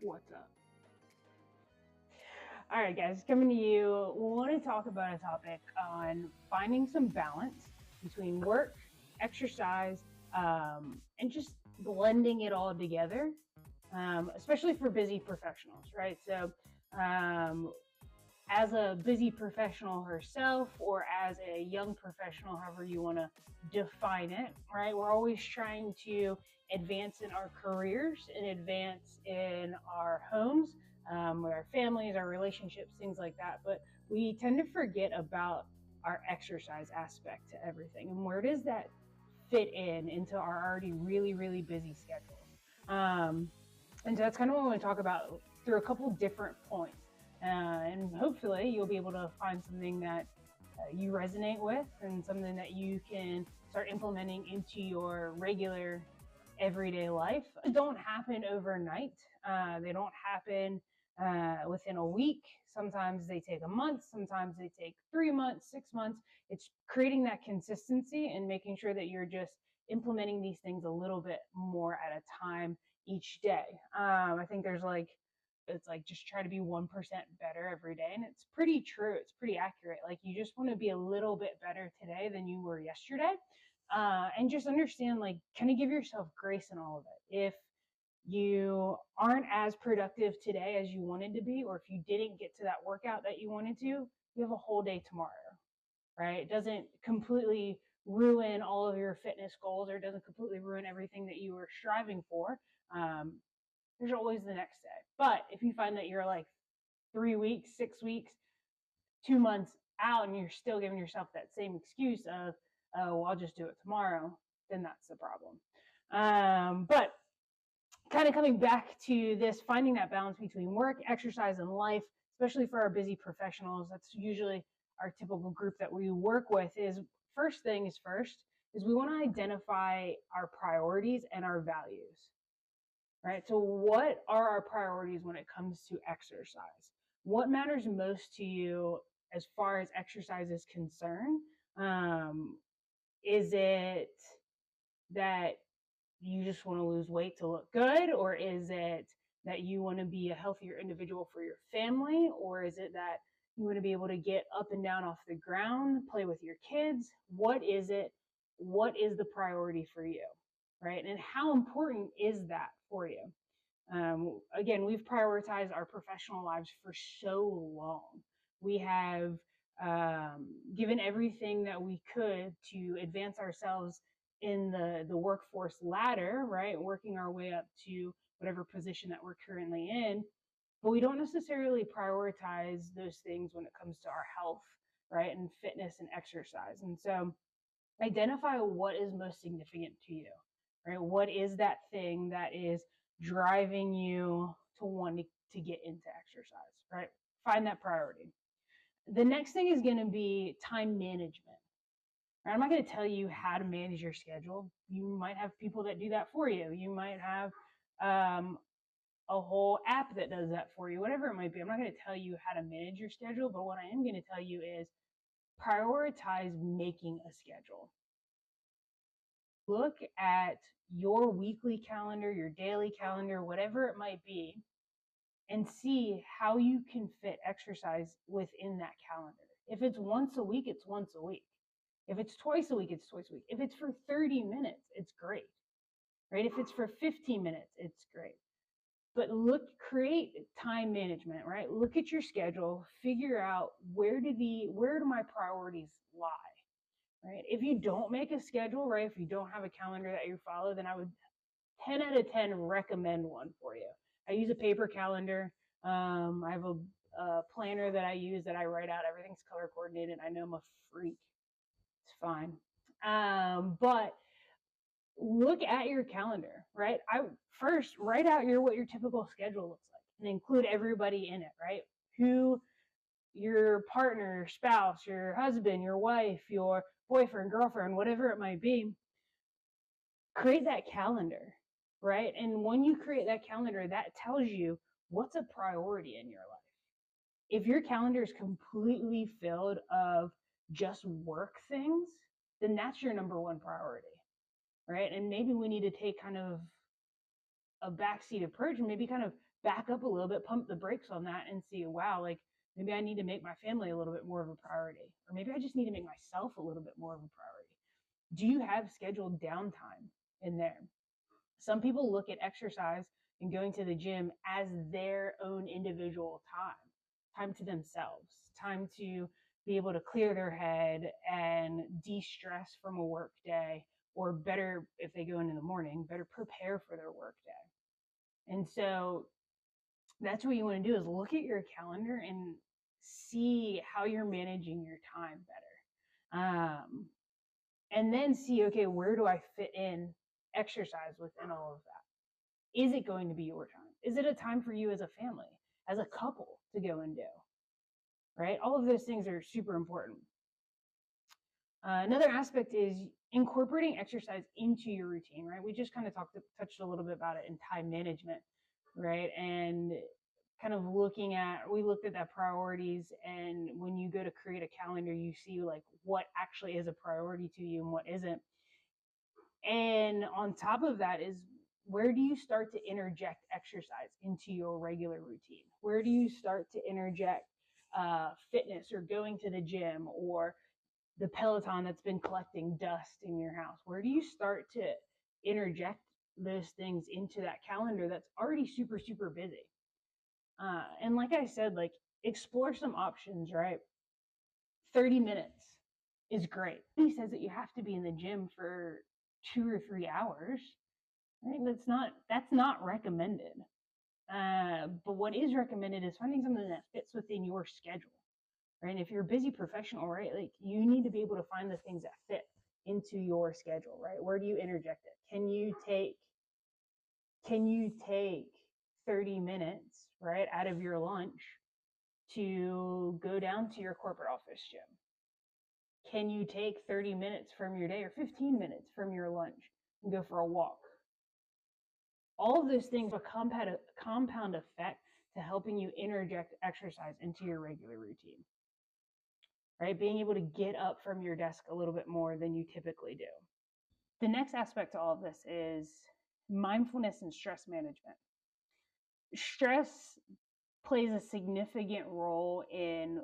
What's up? All right, guys, coming to you. We want to talk about a topic on finding some balance between work, exercise, and just blending it all together, especially for busy professionals, right? So, um, as a busy professional herself or as a young professional, however you want to define it, right? We're always trying to advance in our careers and advance in our homes, with our families, our relationships, things like that. But we tend to forget about our exercise aspect to everything. And where does that fit into our already really, really busy schedules? And so that's kind of what we want to talk about through a couple different points. And hopefully you'll be able to find something that you resonate with and something that you can start implementing into your regular everyday life. They don't happen overnight. They don't happen within a week. Sometimes they take a month. Sometimes they take 3 months, 6 months. It's creating that consistency and making sure that you're just implementing these things a little bit more at a time each day. I think it's like just try to be 1% better every day. And it's pretty true. It's pretty accurate. Like you just want to be a little bit better today than you were yesterday. And just understand, like, kind of give yourself grace in all of it. If you aren't as productive today as you wanted to be, or if you didn't get to that workout that you wanted to, you have a whole day tomorrow, right? It doesn't completely ruin all of your fitness goals, or it doesn't completely ruin everything that you were striving for. There's always the next day. But if you find that you're like 3 weeks, 6 weeks, 2 months out, and you're still giving yourself that same excuse of, oh, well, I'll just do it tomorrow, then that's the problem. But kind of coming back to this, finding that balance between work, exercise, and life, especially for our busy professionals, that's usually our typical group that we work with, is first thing is first, is we want to identify our priorities and our values, right? So what are our priorities when it comes to exercise? What matters most to you as far as exercise is concerned? Is it that you just want to lose weight to look good? Or is it that you want to be a healthier individual for your family? Or is it that you want to be able to get up and down off the ground, play with your kids? What is it? What is the priority for you, right? And how important is that for you? Again, we've prioritized our professional lives for so long. We have given everything that we could to advance ourselves in the workforce ladder, right? Working our way up to whatever position that we're currently in. But we don't necessarily prioritize those things when it comes to our health, right? And fitness and exercise. And so identify what is most significant to you, right? What is that thing that is driving you to want to get into exercise, right? Find that priority. The next thing is going to be time management. Right? I'm not going to tell you how to manage your schedule. You might have people that do that for you. You might have a whole app that does that for you, whatever it might be. I'm not going to tell you how to manage your schedule, but what I am going to tell you is prioritize making a schedule. Look at your weekly calendar, your daily calendar, whatever it might be, and see how you can fit exercise within that calendar. If it's once a week, it's once a week. If it's twice a week, it's twice a week. If it's for 30 minutes, it's great, right? If it's for 15 minutes, it's great. But create time management, right? Look at your schedule, figure out where do my priorities lie, right? If you don't make a schedule, right? If you don't have a calendar that you follow, then I would 10 out of 10 recommend one for you. I use a paper calendar. I have a planner that I use that I write out. Everything's color coordinated. I know I'm a freak. It's fine. But look at your calendar, right? I first write out what your typical schedule looks like and include everybody in it, right? Who your partner, your spouse, your husband, your wife, your boyfriend, girlfriend, whatever it might be. Create that calendar, right? And when you create that calendar, that tells you what's a priority in your life. If your calendar is completely filled of just work things, then that's your number one priority, right? And maybe we need to take kind of a backseat approach and maybe kind of back up a little bit, pump the brakes on that and see, wow, like maybe I need to make my family a little bit more of a priority, or maybe I just need to make myself a little bit more of a priority. Do you have scheduled downtime in there? Some people look at exercise and going to the gym as their own individual time to themselves, time to be able to clear their head and de-stress from a work day, or better, if they go in the morning, better prepare for their work day. And so that's what you want to do, is look at your calendar and see how you're managing your time better. And then see, okay, where do I fit in exercise within all of that? Is it going to be your time? Is it a time for you as a family, as a couple to go and do? Right? All of those things are super important. Another aspect is incorporating exercise into your routine, right? We just kind of touched a little bit about it in time management, right? And kind of we looked at that priorities, and when you go to create a calendar, you see like what actually is a priority to you and what isn't. And on top of that is, where do you start to interject exercise into your regular routine? Where do you start to interject fitness, or going to the gym, or the Peloton that's been collecting dust in your house? Where do you start to interject those things into that calendar that's already super, super busy? And like I said, like, explore some options, right? 30 minutes is great. He says that you have to be in the gym for 2 or 3 hours, right? That's not recommended. But what is recommended is finding something that fits within your schedule, right? And if you're a busy professional, right, like, you need to be able to find the things that fit into your schedule, right? Where do you interject it? Can you take 30 minutes, right, out of your lunch to go down to your corporate office gym? Can you take 30 minutes from your day, or 15 minutes from your lunch, and go for a walk? All of those things have a compound effect to helping you interject exercise into your regular routine, right? Being able to get up from your desk a little bit more than you typically do. The next aspect to all of this is mindfulness and stress management. Stress plays a significant role in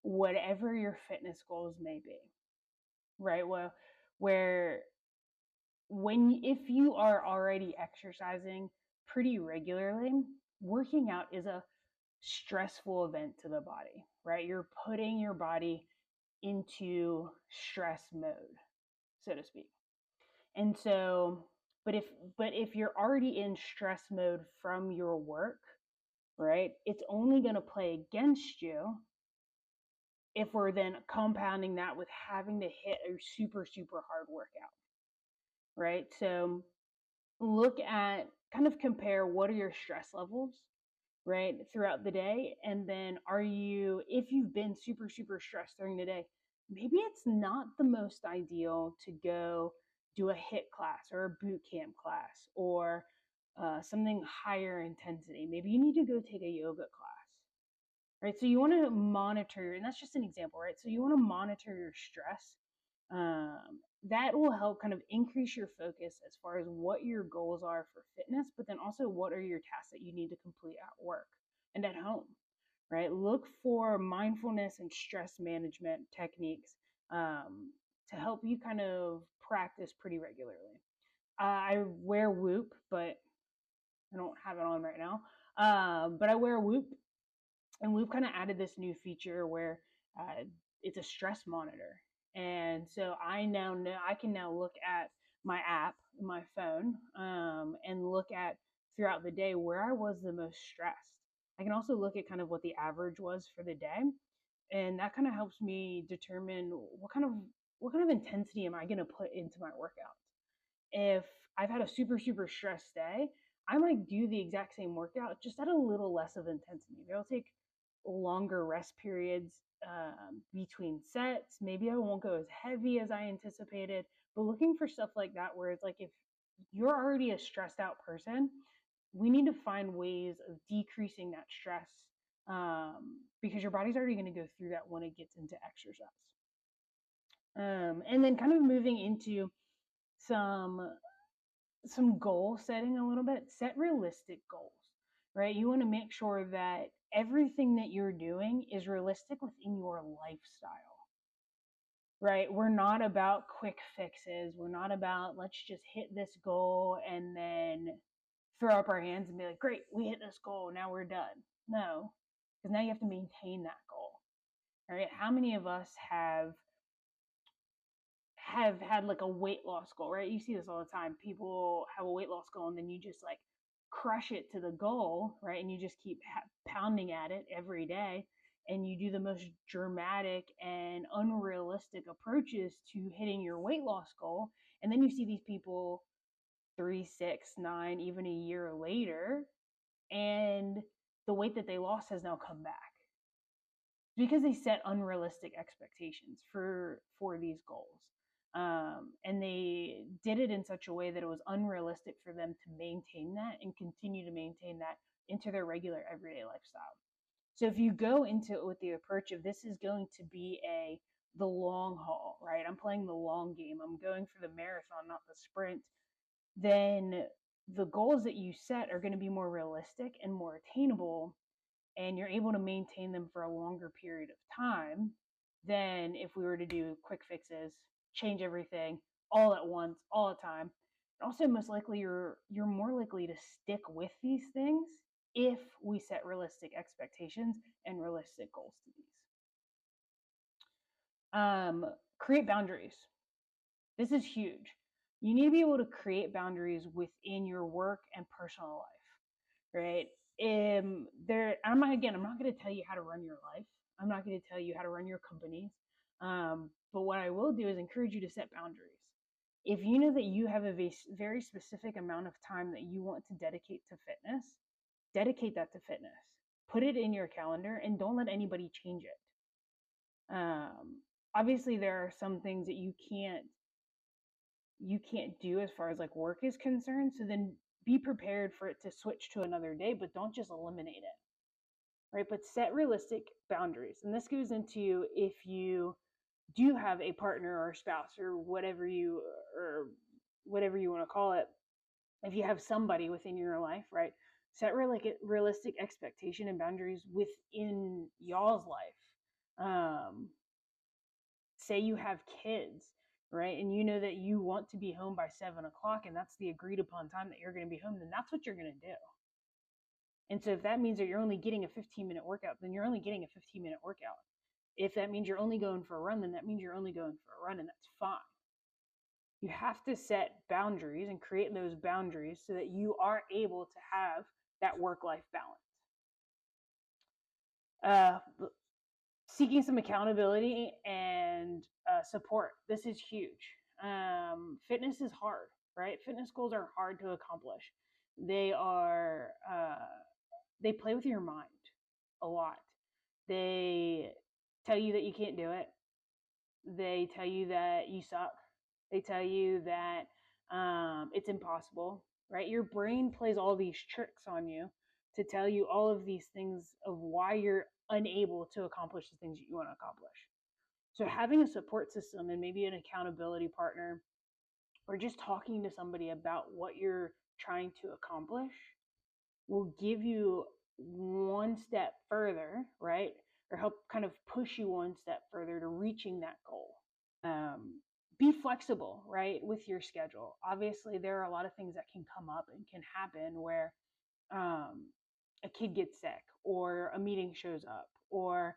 whatever your fitness goals may be, right? Well, if you are already exercising pretty regularly, working out is a stressful event to the body, right? You're putting your body into stress mode, so to speak. And so, but if you're already in stress mode from your work, right, it's only going to play against you if we're then compounding that with having to hit a super, super hard workout, right? So kind of compare, what are your stress levels, right, throughout the day. And then if you've been super, super stressed during the day, maybe it's not the most ideal to go do a HIIT class or a boot camp class, or something higher intensity. Maybe you need to go take a yoga class, right? So you want to monitor, and that's just an example, right? So you want to monitor your stress. That will help kind of increase your focus as far as what your goals are for fitness, but then also what are your tasks that you need to complete at work and at home, right? Look for mindfulness and stress management techniques to help you kind of practice pretty regularly. I wear Whoop, but I don't have it on right now. But I wear Whoop, and Whoop kind of added this new feature where it's a stress monitor. And so I can now look at my app, my phone, and look at throughout the day where I was the most stressed. I can also look at kind of what the average was for the day, and that kind of helps me determine what kind of intensity am I going to put into my workout. If I've had a super, super stressed day, I might do the exact same workout, just at a little less of intensity. Maybe I'll take longer rest periods between sets. Maybe I won't go as heavy as I anticipated, but looking for stuff like that, where it's like, if you're already a stressed out person, we need to find ways of decreasing that stress, because your body's already going to go through that when it gets into exercise. And then kind of moving into some goal setting a little bit. Set realistic goals, right? You want to make sure that everything that you're doing is realistic within your lifestyle, right? We're not about quick fixes. We're not about let's just hit this goal and then throw up our hands and be like, great, we hit this goal. Now we're done. No, because now you have to maintain that goal, right? How many of us have had like a weight loss goal, right? You see this all the time. People have a weight loss goal and then you just like crush it to the goal, right? And you just keep pounding at it every day. And you do the most dramatic and unrealistic approaches to hitting your weight loss goal. And then you see these people 3, 6, 9, even a year later, and the weight that they lost has now come back because they set unrealistic expectations for these goals, and they did it in such a way that it was unrealistic for them to maintain that and continue to maintain that into their regular everyday lifestyle. So if you go into it with the approach of this is going to be the long haul, right? I'm playing the long game. I'm going for the marathon, not the sprint. Then the goals that you set are going to be more realistic and more attainable, and you're able to maintain them for a longer period of time than if we were to do quick fixes, change everything all at once, all the time. And also, most likely, you're more likely to stick with these things if we set realistic expectations and realistic goals to these. Create boundaries. This is huge. You need to be able to create boundaries within your work and personal life, right? I'm not going to tell you how to run your life. I'm not going to tell you how to run your companies. But what I will do is encourage you to set boundaries. If you know that you have a very specific amount of time that you want to dedicate to fitness, dedicate that to fitness. Put it in your calendar and don't let anybody change it. Obviously, there are some things that you can't do as far as like work is concerned. So then be prepared for it to switch to another day, but don't just eliminate it, right? But set realistic boundaries. And this goes into if you do have a partner or a spouse or whatever you want to call it. If you have somebody within your life, right? Set realistic expectation and boundaries within y'all's life. Say you have kids, right? And you know that you want to be home by 7 o'clock and that's the agreed upon time that you're going to be home, then that's what you're going to do. And so if that means that you're only getting a 15-minute workout, then you're only getting a 15-minute workout. If that means you're only going for a run, then that means you're only going for a run, and that's fine. You have to set boundaries and create those boundaries so that you are able to have that work-life balance. Seeking some accountability and support. This is huge. Fitness is hard, right? Fitness goals are hard to accomplish. They play with your mind a lot. They tell you that you can't do it. They tell you that you suck. They tell you that it's impossible, right? Your brain plays all these tricks on you to tell you all of these things of why you're unable to accomplish the things that you want to accomplish. So having a support system and maybe an accountability partner or just talking to somebody about what you're trying to accomplish will give you one step further, right? Or help kind of push you one step further to reaching that goal. Be flexible, right, with your schedule. Obviously, there are a lot of things that can come up and can happen where a kid gets sick or a meeting shows up or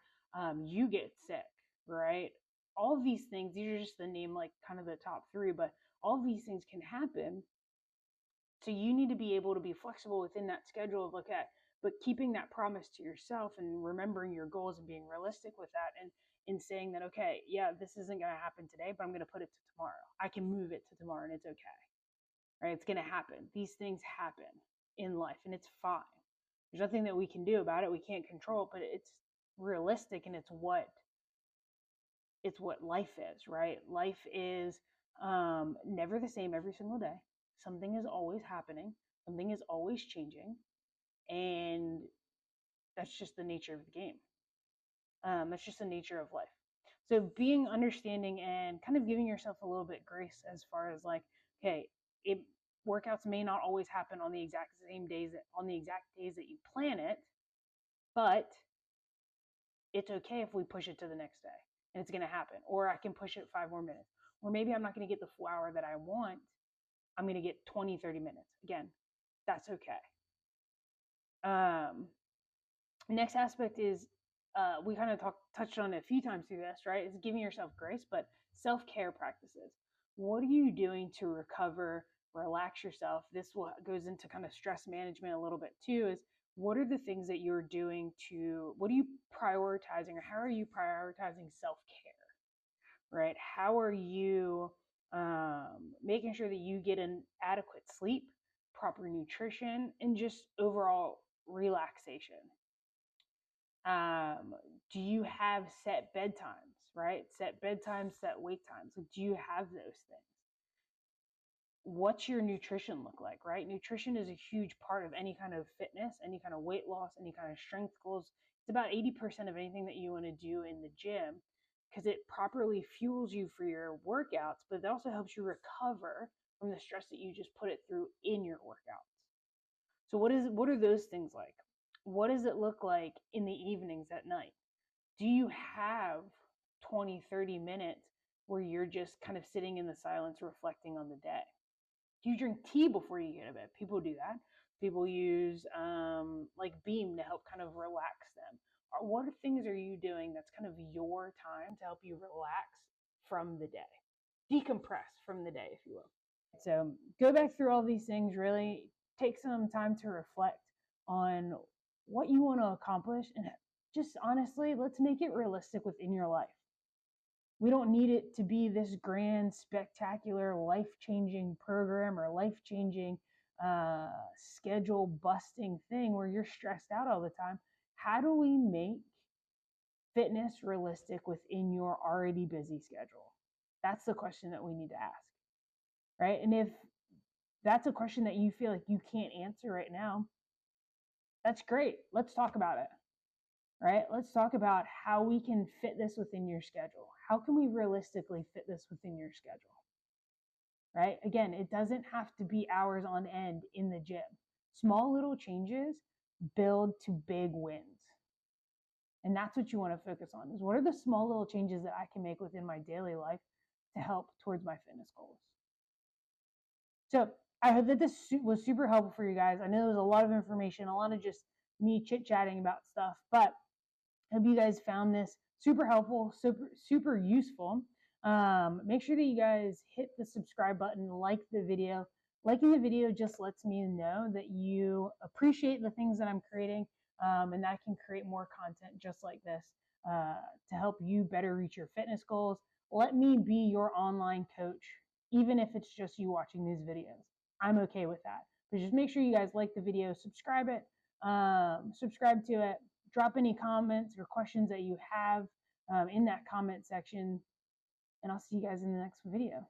you get sick, right? All of these things, these are just the name, like kind of the top 3, but all of these things can happen. So you need to be able to be flexible within that schedule of but keeping that promise to yourself and remembering your goals and being realistic with that, and in saying that, okay, yeah, this isn't going to happen today, but I'm going to put it to tomorrow. I can move it to tomorrow and it's okay, right? It's going to happen. These things happen in life and it's fine. There's nothing that we can do about it. We can't control it, but it's realistic and it's what life is, right? Life is never the same every single day. Something is always happening. Something is always changing. And that's just the nature of the game. That's just the nature of life. So being understanding and kind of giving yourself a little bit grace as far as like, okay, workouts may not always happen on the exact same days, on the exact days that you plan it, but it's okay if we push it to the next day and it's going to happen. Or I can push it 5 more minutes. Or maybe I'm not going to get the full hour that I want. I'm going to get 20, 30 minutes. Again, that's okay. Next aspect is we kind of touched on it a few times through this, right? It's giving yourself grace, but self-care practices. What are you doing to recover, relax yourself? This goes into kind of stress management a little bit too, is what are the things that you're doing what are you prioritizing, or how are you prioritizing self-care, right? How are you making sure that you get an adequate sleep, proper nutrition, and just overall relaxation? Do you have set bedtimes, right? Set bedtimes, set wake times. Do you have those things? What's your nutrition look like, right? Nutrition is a huge part of any kind of fitness, any kind of weight loss, any kind of strength goals. It's about 80% of anything that you want to do in the gym, because it properly fuels you for your workouts, but it also helps you recover from the stress that you just put it through in your workouts. So what are those things like? What does it look like in the evenings at night? Do you have 20, 30 minutes where you're just kind of sitting in the silence reflecting on the day? Do you drink tea before you get to bed? People do that. People use like Beam to help kind of relax them. What things are you doing that's kind of your time to help you relax from the day? Decompress from the day, if you will. So go back through all these things, really take some time to reflect on what you want to accomplish, and just honestly, let's make it realistic within your life. We don't need it to be this grand, spectacular, life-changing program or life-changing schedule-busting thing where you're stressed out all the time. How do we make fitness realistic within your already busy schedule? That's the question that we need to ask, right? And if that's a question that you feel like you can't answer right now, that's great. Let's talk about it, right? Let's talk about how we can fit this within your schedule. How can we realistically fit this within your schedule, right? Again, it doesn't have to be hours on end in the gym. Small little changes build to big wins. And that's what you want to focus on, is what are the small little changes that I can make within my daily life to help towards my fitness goals. So I hope that this was super helpful for you guys. I know there was a lot of information, a lot of just me chit-chatting about stuff, but I hope you guys found this super helpful, super useful. Make sure that you guys hit the subscribe button, like the video. Liking the video just lets me know that you appreciate the things that I'm creating, and that I can create more content just like this to help you better reach your fitness goals. Let me be your online coach, even if it's just you watching these videos. I'm okay with that. But just make sure you guys like the video, subscribe to it, drop any comments or questions that you have in that comment section, and I'll see you guys in the next video.